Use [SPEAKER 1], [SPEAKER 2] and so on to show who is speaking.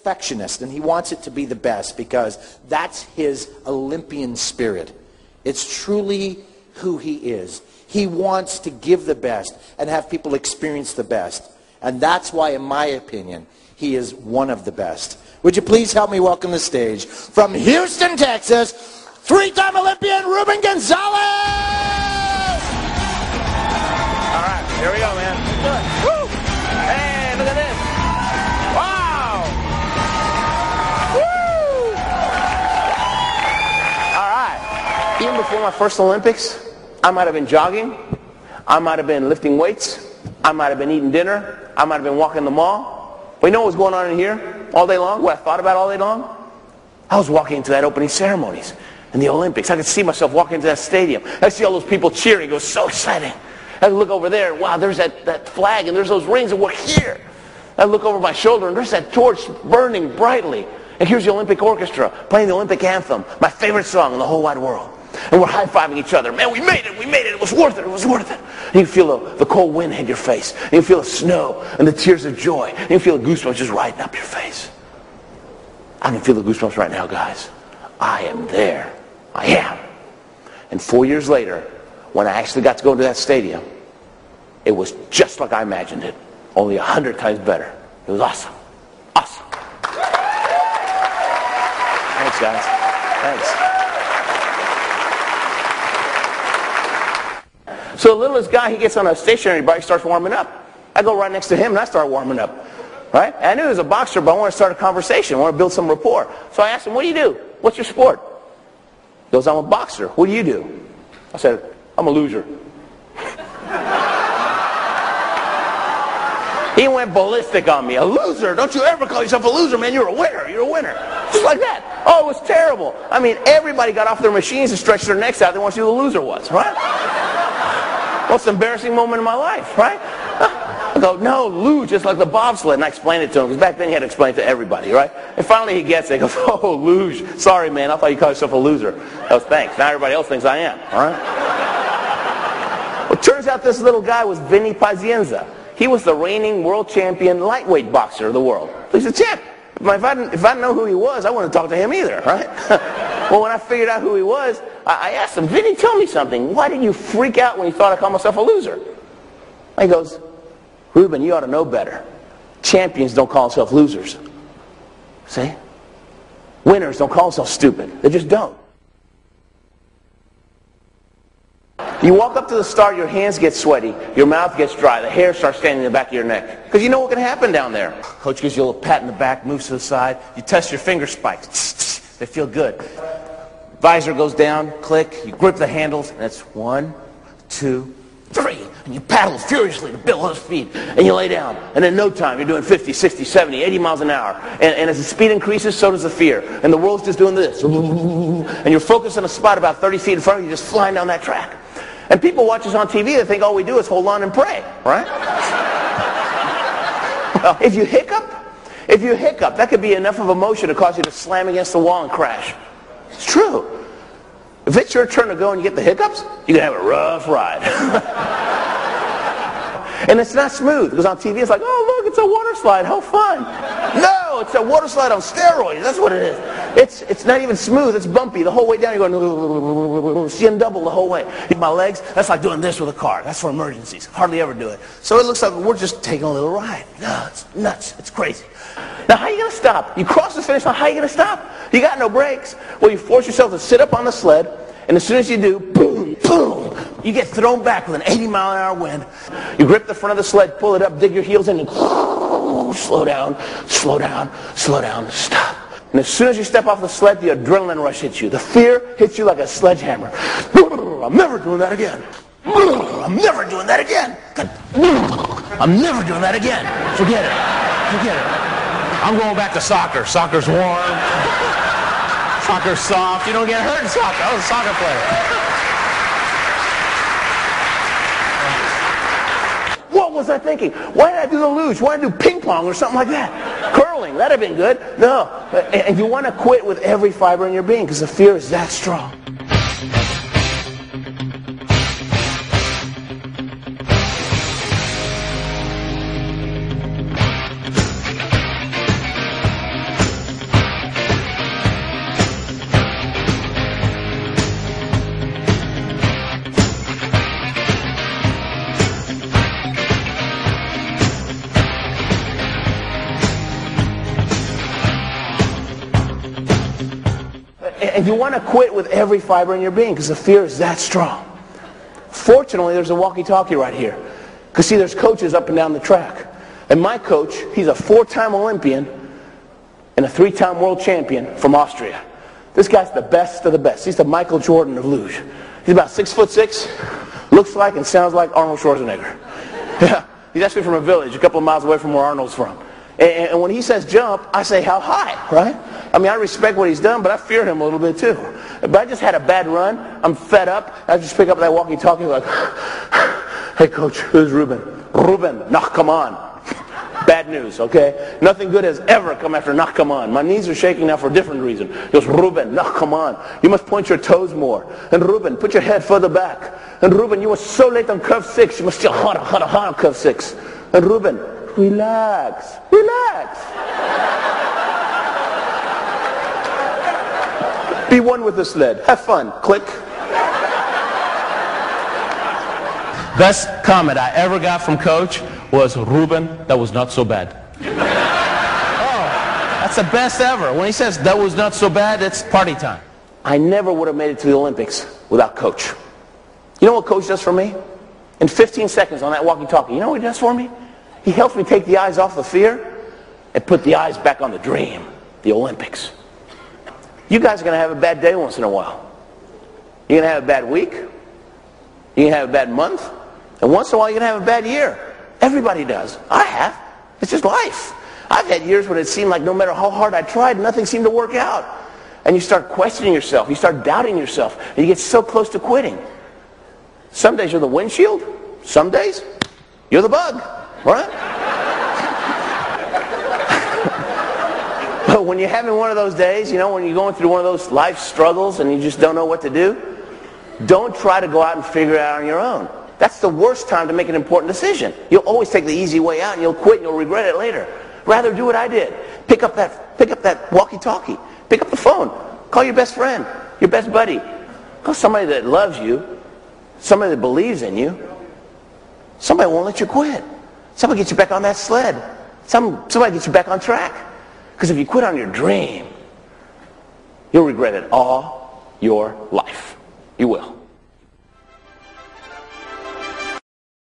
[SPEAKER 1] perfectionist, and he wants it to be the best because that's his Olympian spirit. It's truly who he is. He wants to give the best and have people experience the best. And that's why, in my opinion, he is one of the best. Would you please help me welcome to the stage, from Houston, Texas, three-time Olympian Ruben Gonzalez!
[SPEAKER 2] All right, here we go, man. Woo! Hey, look at this. Wow! Woo! All right. Even before my first Olympics, I might have been jogging. I might have been lifting weights. I might have been eating dinner. I might have been walking the mall. But you know what was going on in here all day long? What I thought about all day long? I was walking into that opening ceremonies in the Olympics. I could see myself walking into that stadium. I see all those people cheering. It was so exciting. I look over there, wow, there's that flag, and there's those rings, and we're here. I look over my shoulder, and there's that torch burning brightly. And here's the Olympic orchestra playing the Olympic anthem, my favorite song in the whole wide world. And we're high-fiving each other. Man, we made it, it was worth it, it was worth it. And you feel the cold wind hit your face. And you feel the snow and the tears of joy. And you feel the goosebumps just riding up your face. I can feel the goosebumps right now, guys. I am there. I am. And 4 years later, when I actually got to go into that stadium, it was just like I imagined it, only 100 times better. It was awesome. Awesome. Thanks, guys. Thanks. So the littlest guy, he gets on a stationary bike, starts warming up. I go right next to him, and I start warming up. Right? And I knew he was a boxer, but I want to start a conversation. I want to build some rapport. So I asked him, what do you do? What's your sport? He goes, I'm a boxer. What do you do? I said, I'm a loser. He went ballistic on me. A loser? Don't you ever call yourself a loser, man. You're a winner. You're a winner. Just like that. Oh, it was terrible. I mean, everybody got off their machines and stretched their necks out. They want to see who the loser was, right? Most embarrassing moment in my life, right? I go, no, luge, just like the bobsled. And I explained it to him, because back then you had to explain it to everybody, right? And finally he gets it. He goes, oh, luge. Sorry, man. I thought you called yourself a loser. I goes, thanks. Now everybody else thinks I am, all right? Well, it turns out this little guy was Vinny Pazienza. He was the reigning world champion lightweight boxer of the world. He's a champ. If I didn't know who he was, I wouldn't talk to him either, right? Well, when I figured out who he was, I asked him, Vinny, tell me something. Why did you freak out when you thought I called myself a loser? He goes, Ruben, you ought to know better. Champions don't call themselves losers. See? Winners don't call themselves stupid. They just don't. You walk up to the start, your hands get sweaty, your mouth gets dry, the hair starts standing in the back of your neck. Because you know what can happen down there. Coach gives you a little pat in the back, moves to the side, you test your finger spikes. They feel good. Visor goes down, click, you grip the handles, and it's 1, 2, 3. And you paddle furiously to build those feet, and you lay down. And in no time, you're doing 50, 60, 70, 80 miles an hour. And as the speed increases, so does the fear. And the world's just doing this. And you're focused on a spot about 30 feet in front of you, just flying down that track. And people watch us on TV, they think all we do is hold on and pray, right? Well, if you hiccup, that could be enough of emotion to cause you to slam against the wall and crash. It's true. If it's your turn to go and you get the hiccups, you're going to have a rough ride. And it's not smooth, because on TV it's like, oh, look, it's a water slide, how fun. No, it's a water slide on steroids, that's what it is. It's not even smooth, it's bumpy. The whole way down you're going, seeing double the whole way. My legs, that's like doing this with a car. That's for emergencies. Hardly ever do it. So it looks like we're just taking a little ride. No, it's nuts. It's crazy. Now, how are you going to stop? You cross the finish line, how are you going to stop? You got no brakes. Well, you force yourself to sit up on the sled, and as soon as you do, boom, boom, you get thrown back with an 80-mile-an-hour wind. You grip the front of the sled, pull it up, dig your heels in, and slow down, slow down, slow down, stop. And as soon as you step off the sled, the adrenaline rush hits you. The fear hits you like a sledgehammer. I'm never doing that again. I'm never doing that again. I'm never doing that again. Forget it. Forget it. I'm going back to soccer. Soccer's warm. Soccer's soft. You don't get hurt in soccer. I was a soccer player. What was I thinking? Why did I do the luge? Why did I do ping pong or something like that? Curling, that'd have been good. No. And you want to quit with every fiber in your being, because the fear is that strong. And you want to quit with every fiber in your being because the fear is that strong. Fortunately, there's a walkie-talkie right here. Because see, there's coaches up and down the track. And my coach, he's a 4-time Olympian and a 3-time world champion from Austria. This guy's the best of the best. He's the Michael Jordan of luge. He's about 6'6", looks like and sounds like Arnold Schwarzenegger. Yeah, he's actually from a village a couple of miles away from where Arnold's from. And when he says jump, I say how high, right? I mean, I respect what he's done, but I fear him a little bit too. But I just had a bad run. I'm fed up. I just pick up that walkie-talkie like, hey coach, who's Ruben? Ruben, nah, come on. Bad news, okay? Nothing good has ever come after knock, come on. My knees are shaking now for a different reason. He goes, Ruben, knock, come on. You must point your toes more. And Ruben, put your head further back. And Ruben, you were so late on curve 6. You must still hard on curve 6. And Ruben, relax, relax. Be one with the sled. Have fun. Click. Best comment I ever got from Coach was, Ruben, that was not so bad. Oh, that's the best ever. When he says that was not so bad, it's party time. I never would have made it to the Olympics without Coach. You know what Coach does for me? In 15 seconds on that walkie-talkie, you know what he does for me? He helps me take the eyes off the fear and put the eyes back on the dream, the Olympics. You guys are going to have a bad day once in a while. You're going to have a bad week. You're going to have a bad month. And once in a while you're going to have a bad year. Everybody does. I have. It's just life. I've had years when it seemed like no matter how hard I tried, nothing seemed to work out. And you start questioning yourself. You start doubting yourself. And you get so close to quitting. Some days you're the windshield. Some days you're the bug. Right? But when you're having one of those days, you know, when you're going through one of those life struggles and you just don't know what to do, don't try to go out and figure it out on your own. That's the worst time to make an important decision. You'll always take the easy way out and you'll quit and you'll regret it later. Rather do what I did. Pick up that walkie-talkie. Pick up the phone. Call your best friend, your best buddy. Call somebody that loves you, somebody that believes in you. Somebody won't let you quit. Somebody gets you back on that sled. Somebody gets you back on track. Because if you quit on your dream, you'll regret it all your life.